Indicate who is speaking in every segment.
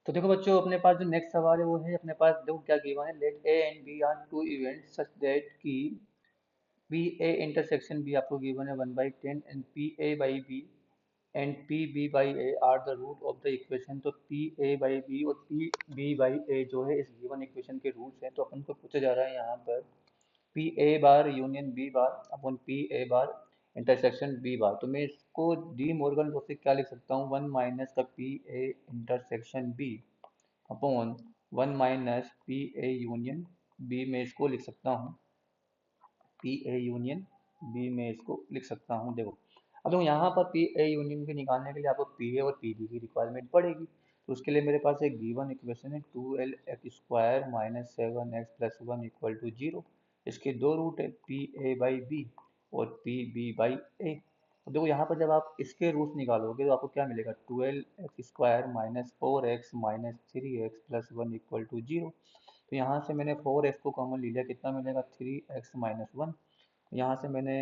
Speaker 1: तो देखो बच्चों, अपने पास जो नेक्स्ट सवाल है वो है, अपने पास देखो क्या गिवन है। Let A and B are two events such that कि पी ए इंटरसेक्शन बी आपको गिवन है 1/10 and P A by B and P B by A are the root of the equation. तो P A by B और P B by A जो है इस given equation के roots हैं। तो अपन को पूछा जा रहा है यहाँ पर P A bar union B bar upon P A bar intersection B bar. तो मैं इसको डी मॉर्गन लॉ से क्या लिख सकता हूँ, वन माइनस का P A intersection B upon one minus P A union B में इसको लिख सकता हूँ, पी ए यूनियन बी में इसको लिख सकता हूँ। देखो अब देखो यहाँ पर पी ए यूनियन बी निकालने के लिए आपको पी ए और पी बी की रिक्वायरमेंट पड़ेगी। तो उसके लिए मेरे पास एक गिवन इक्वेशन है 2l x² minus 7x+1 equal to 0। इसके दो रूट है पी ए बाई बी और पी बी बाई ए। तो देखो यहाँ पर जब आप इसके रूट्स निकालोगे तो आपको क्या मिलेगा, 12x² minus 4x minus 3x+1 equal to 0। तो यहाँ से मैंने 4x को कॉमन ले लिया, कितना मिलेगा 3x-1। यहाँ से मैंने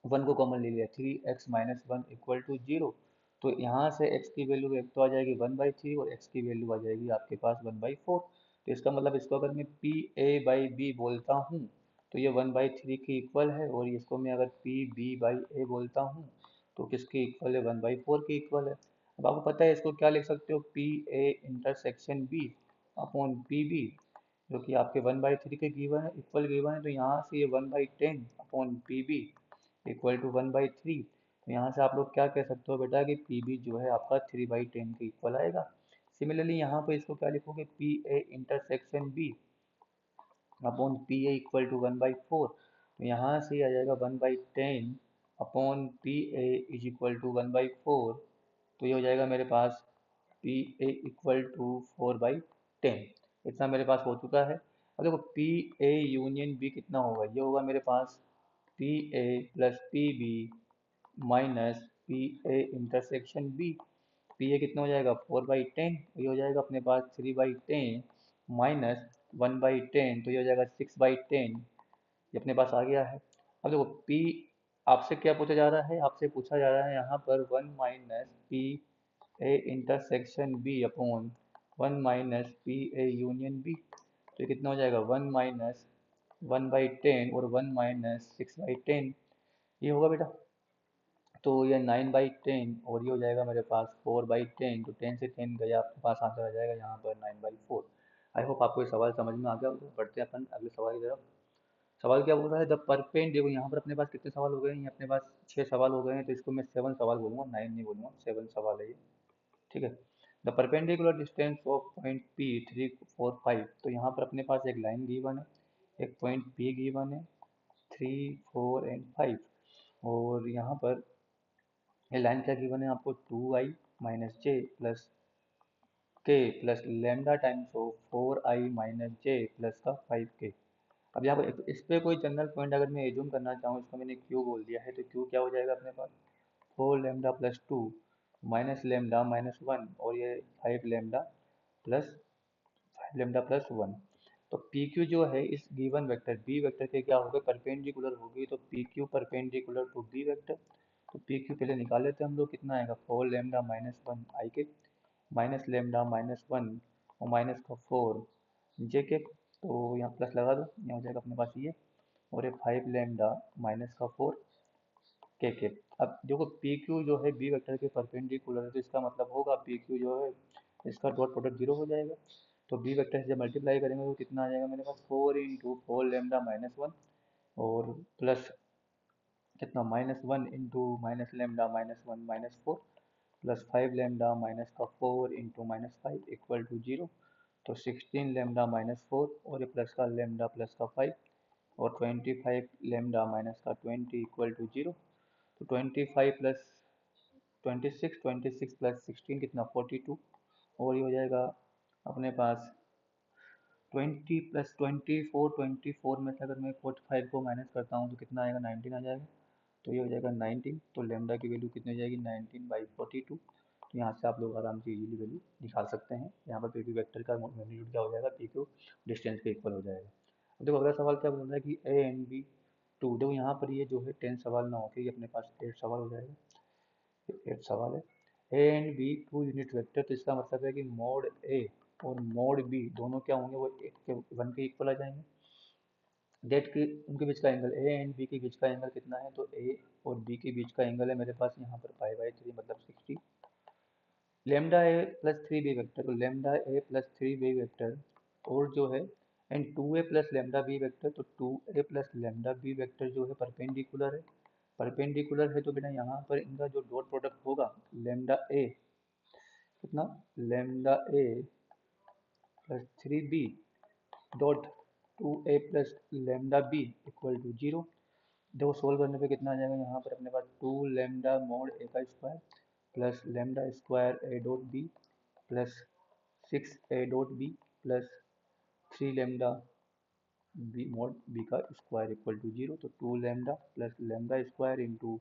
Speaker 1: 1 को कॉमन ले लिया, 3x-1 इक्वल टू 0। तो यहाँ से x की वैल्यू एक तो आ जाएगी 1/3 और x की वैल्यू आ जाएगी आपके पास 1/4। तो इसका मतलब इसको अगर मैं पी ए बाई बी बोलता हूँ तो ये 1/3 के इक्वल है, और इसको मैं अगर पी बी बाई ए बोलता हूँ तो किसके इक्वल है, 1/4 के इक्वल है। अब आपको पता है इसको क्या लिख सकते हो, P A intersection B upon P B, जो कि आपके 1/3 के गिवन है, इक्वल गिवन है। तो यहाँ से ये 1/10 upon P B equal to 1/3। तो यहाँ से आप लोग क्या कह सकते हो बेटा कि पी बी जो है आपका 3/10 के इक्वल आएगा। सिमिलरली यहाँ पे इसको क्या लिखोगे, P A intersection B upon P A equal to 1/4। तो यहाँ से आ जाएगा 1/10 upon P A is equal to 1/4। तो ये हो जाएगा मेरे पास पी ए इक्वल टू 4/10। इतना मेरे पास हो चुका है। अब देखो पी ए यूनियन बी कितना होगा, ये होगा मेरे पास P A plus P B minus P A intersection B. P A कितना हो जाएगा 4/10, ये हो जाएगा अपने पास 3/10 माइनस 1/10, तो ये हो जाएगा 6/10। ये अपने पास आ गया है। अब देखो पी आपसे क्या पूछा जा रहा है, आपसे पूछा जा रहा है यहाँ पर 1 minus P A intersection B upon 1 minus P A union B. तो ये कितना हो जाएगा 1 माइनस 1/10 और 1 माइनस 6/10, ये होगा बेटा। तो ये 9/10 और ये हो जाएगा मेरे पास 4/10। तो 10 से 10 गया, आपके पास आंसर आ जाएगा यहाँ पर 9/4। आई होप आपको ये सवाल समझ में आ गया होगा। बढ़ते हैं अपन अगले सवाल की तरफ। सवाल क्या बोल रहा है, द परपेंड, देखो यहाँ पर अपने पास कितने सवाल हो गए हैं, ये अपने पास 6 सवाल हो गए हैं। तो इसको मैं 7 सवाल बोलूँगा, 9 नहीं बोलूँगा, 7 सवाल है ये। ठीक है। The perpendicular distance of point P 3, 4, 5। तो यहाँ पर अपने पास एक लाइन गिवन है, एक पॉइंट पी गिवन है 3, 4 एंड 5। और यहाँ पर ये लाइन क्या गिवन है आपको, 2i-j प्लस के plus lambda times of 4i-j plus का 5k। अब यहाँ पर इस पे कोई जनरल पॉइंट अगर मैं एज्यूम करना चाहूँ, इसको मैंने क्यू बोल दिया है, तो क्यू क्या हो जाएगा अपने पास 4λ+2 माइनस लेमडा -1 और ये 5λ प्लस 5λ+1। तो पी क्यू जो है इस गिवन वेक्टर बी वेक्टर के क्या हो गए, परपेंडिकुलर होगी। तो P Q perpendicular to B vector. तो पी क्यू पहले निकाल लेते हैं हम लोग, कितना आएगा 4λ-1 आई के माइनस लेमडा -1 और माइनस का 4 जे के। तो यहाँ प्लस लगा दो, यहाँ हो जाएगा अपने पास ये, और ये 5λ माइनस का 4 के। अब देखो पी क्यू जो है बी वेक्टर के परपेंडिकुलर है, तो इसका मतलब होगा पी क्यू जो है इसका डॉट प्रोडक्ट 0 हो जाएगा। तो बी वेक्टर से जब मल्टीप्लाई करेंगे तो कितना आ जाएगा मेरे पास 4 × 4λ-1 और प्लस कितना -1 × -λ-1 -4 प्लस 5λ माइनस का 4 × -5 इक्वल टू 0। तो 16λ-4 और ये प्लस का लेमडा प्लस का 5 और 25λ माइनस का 20 इक्वल टू 0। तो 25 प्लस 26, 26 प्लस 16 कितना 42। और ये हो जाएगा अपने पास 20 प्लस 24, 24 में से अगर मैं 45 को माइनस करता हूँ तो कितना आएगा 19 आ जाएगा। तो ये हो जाएगा 19। तो लेमडा की वैल्यू कितनी हो जाएगी 19/42। तो यहाँ से आप लोग आराम से इजीली वैल्यू निकाल सकते हैं। यहाँ पर पी क्यू वेक्टर का मैग्नीट्यूड क्या हो जाएगा, पी क्यू डिस्टेंस के इक्वल हो जाएगा। अब देखो अगला सवाल क्या बोल रहा है कि ए एंड बी टू। देखो यहाँ पर ये जो है 10 सवाल ना होकर ये अपने पास 8 सवाल हो जाएगा, 8 सवाल है। A and B two unit vector, तो इसका मतलब है कि मोड ए और मोड बी दोनों क्या होंगे, वो एक के वन के इक्वल आ जाएंगे। डेट की उनके बीच का एंगल, ए एंड बी के बीच का एंगल कितना है, तो ए और बी के बीच का एंगल है मेरे पास यहाँ पर पाई/3 मतलब 60। Lambda A plus three B vector, तो lambda A plus three B vector और जो है and two A plus lambda B vector, तो two A plus lambda B vector जो है परपेंडिकुलर है। परपेंडिकुलर है तो बेटा यहाँ पर इनका जो डॉट प्रोडक्ट होगा लेमडा ए कितना, lambda A plus three B dot two A plus lambda B equal to zero. देखो सोल्व करने पे कितना आ जाएगा, यहाँ पर अपने पास टू लेमडा मोड ए का square plus lambda square A dot B plus six A dot B plus three lambda B mod B का स्क्वायर इक्वल टू जीरो। तो two lambda plus lambda square into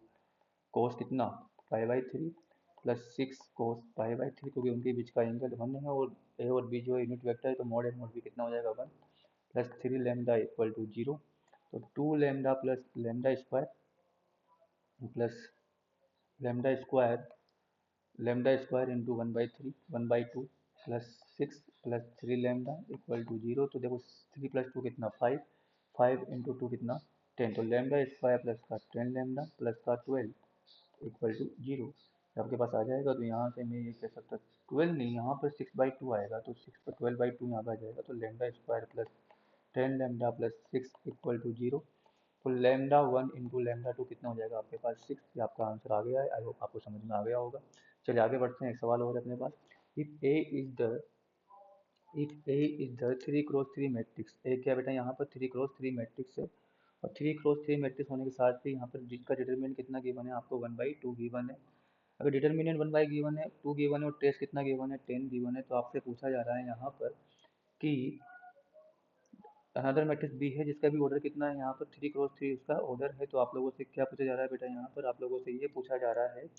Speaker 1: cos कितना पाई/3 plus six कोस पाई/3, क्योंकि उनके बीच का angle one है और ए और B जो है यूनिट वेक्टर है, तो मोड ए मोड बी कितना हो जाएगा one plus three lambda equal to zero. तो two lambda plus lambda square plus lambda square into one by two plus six plus three lambda equal to zero. तो देखो three plus two कितना five, five into two कितना ten, तो lambda square plus का ten lambda plus का 12 equal to zero. आपके पास आ जाएगा तो यहाँ से मैं ये कह सकता 12 नहीं, यहाँ पर 6/2 आएगा, तो 6 पर 12/2 यहाँ पर आ जाएगा, तो lambda square plus ten lambda plus six equal to zero. तो lambda one into lambda two कितना हो जाएगा आपके पास सिक्स। ये आपका आंसर आ गया है, आई होप आपको समझ में आ गया होगा। चलिए आगे बढ़ते हैं, एक सवाल और है अपने पास। If A is the if A is the three cross three matrix, A क्या बेटा यहाँ पर थ्री क्रॉस थ्री मैट्रिक्स है, और थ्री क्रॉस थ्री मैट्रिक्स होने के साथ ही यहाँ पर जिसका डिटरमिनेंट कितना गिवन है आपको 1/2 गिवन है। अगर डिटरमिनेंट 1 बाई गिवन है, 2 गिवन है और ट्रेस कितना गिवन है 10 गिवन है, तो आपसे पूछा जा रहा है यहाँ पर कि अनदर मैट्रिक्स बी है जिसका भी ऑर्डर कितना है, यहाँ पर थ्री क्रॉस थ्री उसका ऑर्डर है। तो आप लोगों से क्या पूछा जा रहा है बेटा, यहाँ पर आप लोगों से ये पूछा जा रहा है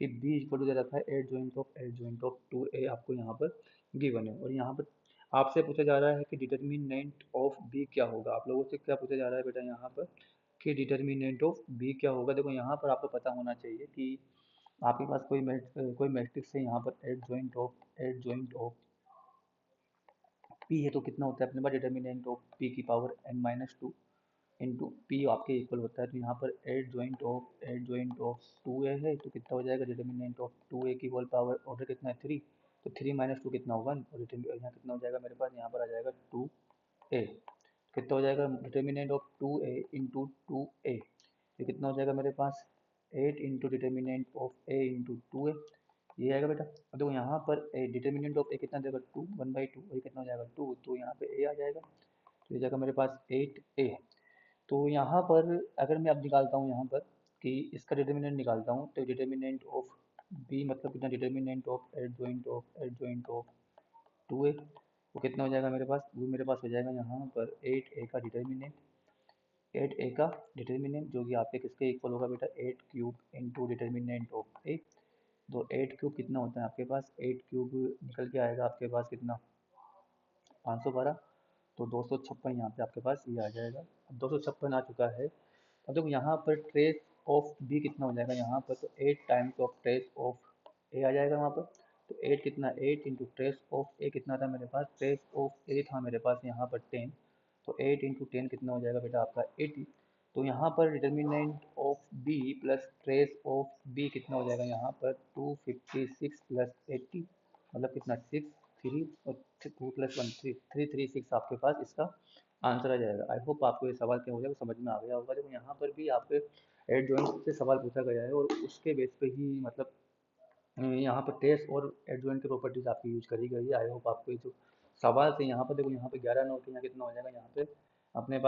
Speaker 1: कि बी इक्वल टू दे रखा है एट जॉइंट ऑफ टू ए आपको यहाँ पर गिवन है, और यहाँ पर आपसे पूछा जा रहा है कि डिटर्मिनेंट ऑफ बी क्या होगा। आप लोगों से क्या पूछा जा रहा है बेटा यहाँ पर कि डिटर्मिनेंट ऑफ बी क्या होगा। देखो यहाँ पर आपको पता होना चाहिए कि आपके पास कोई मैट्रिक्स है यहाँ पर एट जॉइंट ऑफ पी है, तो कितना होता है अपने पास डिटर्मिनेंट ऑफ पी की पावर n-2 इंटू पी आपके इक्वल होता है। तो यहाँ पर एट जॉइंट ऑफ टू ए है, तो कितना हो जाएगा डिटर्मिनेंट ऑफ टू ए की होल पावर ऑर्डर कितना है थ्री, तो थ्री माइनस टू कितना वन, और यहाँ कितना हो जाएगा मेरे पास, यहाँ पर आ जाएगा टू ए। कितना हो जाएगा determinant of two A into two A, तो कितना हो जाएगा मेरे पास eight into determinant of A into two A, ये आएगा बेटा। अब देखो यहाँ पर ए डिटर्मिनेंट ऑफ ए कितना देगा टू, 1/2, और ये कितना हो जाएगा टू, तो यहाँ पे ए आ जाएगा, तो ये जाएगा मेरे पास 8a। तो यहाँ पर अगर मैं अब निकालता हूँ यहाँ पर कि इसका डिटर्मिनेंट निकालता हूँ, तो डिटर्मिनेंट ऑफ बी मतलब कितना, determinant of adjoint of two A, वो कितना हो जाएगा मेरे पास, वो मेरे पास हो जाएगा यहाँ पर 8a का डिटर्मिनेंट जो कि आपके किसके इक्वल होगा बेटा, 8 क्यूब इंटू डिटर्मिनेंट ऑफ ए। तो 8 क्यूब कितना होता है आपके पास, 8 क्यूब निकल के आएगा आपके पास कितना 512, तो 256 यहाँ पे आपके पास ये आ जाएगा। अब 256 आ चुका है। अब देखो यहाँ पर ट्रेस ऑफ बी कितना हो जाएगा यहाँ पर, तो 8 टाइम्स ऑफ ट्रेस ऑफ ए आ जाएगा वहाँ पर। तो 8 कितना, 8 इंटू ट्रेस ऑफ ए कितना था मेरे पास, ट्रेस ऑफ ए था मेरे पास यहाँ पर 10, तो 8 इंटू 10 कितना हो जाएगा बेटा आपका 80। तो यहाँ पर determinant of B plus trace of B कितना हो जाएगा यहाँ पर 256 प्लस 80 मतलब कितना 6 3 और 2 प्लस 1 3 336 आपके पास इसका आंसर आ जाएगा। आई होप आपको ये सवाल क्या हो जाएगा समझ में आ गया होगा। देखो यहाँ पर भी आपके एड जॉइंट से सवाल पूछा गया है और उसके बेस पे ही मतलब यहाँ पर ट्रेस और एड जॉइंट की प्रॉपर्टीज आपकी यूज करी गई है। आई होप आपको ये जो सवाल थे यहाँ पर, देखो यहाँ पे 11 9 के यहाँ कितना हो जाएगा यहाँ पे अपने पास